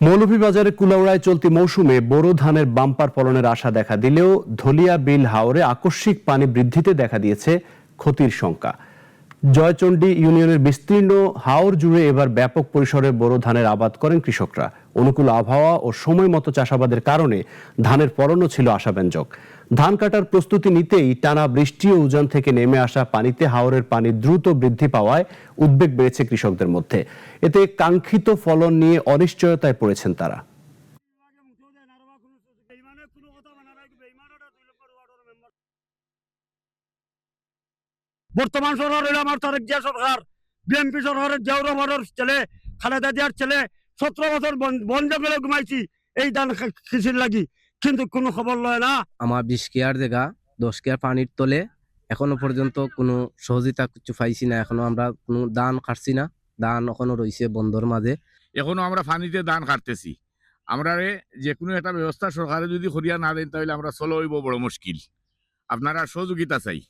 মৌলভীবাজারে কুলাউড়ায় চলতি মৌসুমে বোরো ধানের বাম্পার ফলনের আশা দেখা দিলেও ধলিয়া বিল হাওরে আকস্মিক পানি বৃদ্ধিতে দেখা দিয়েছে ক্ষতির শঙ্কা। জয়চণ্ডী ইউনিয়নের বিস্তীর্ণ হাওর জুড়ে এবার ব্যাপক পরিসরে বোরো ধানের আবাদ করেন কৃষকরা। অনুকূল আবহাওয়া ও সময় মতো চাষাবাদের কারণে ধানের ফলনও ছিল আশাব্যঞ্জক। ধান কাটার প্রস্তুতি নিতেই টানা বৃষ্টি ও উজান থেকে নেমে আসা পানিতে হাওরের পানি দ্রুত বৃদ্ধি পাওয়ায় উদ্বেগ বেড়েছে কৃষকদের মধ্যে। এতে কাঙ্ক্ষিত ফলন নিয়ে অনিশ্চয়তায় পড়েছেন তারা। বর্তমান সরকার হইল আমার তারেক জিয়া সরকার, বিএনপি সরকারের জিয়াউর রহমানের ছেলে, খালেদা জিয়ার ছেলে। 17 বছর বন জঙ্গলে ঘুমাইছি এই ধান কৃষির লাগি, কিন্তু কোনো খবর লয় না। আমার 20 কেয়ার জায়গা 10 কেয়ার পানির তলে, এখনো পর্যন্ত কোনো সহযোগিতা কিছু পাইছি না। এখনো আমরা কোনো ধান কাটছি না, ধান এখনো রয়েছে বন্ধর মাঝে। এখনো আমরা পানিতে ধান কাটতেছি। আমরা যে কোনো একটা ব্যবস্থা সরকারে যদি করিয়া না দেন তাহলে আমরা চলো হইব বড় মুশকিল। আপনারা সহযোগিতা চাই।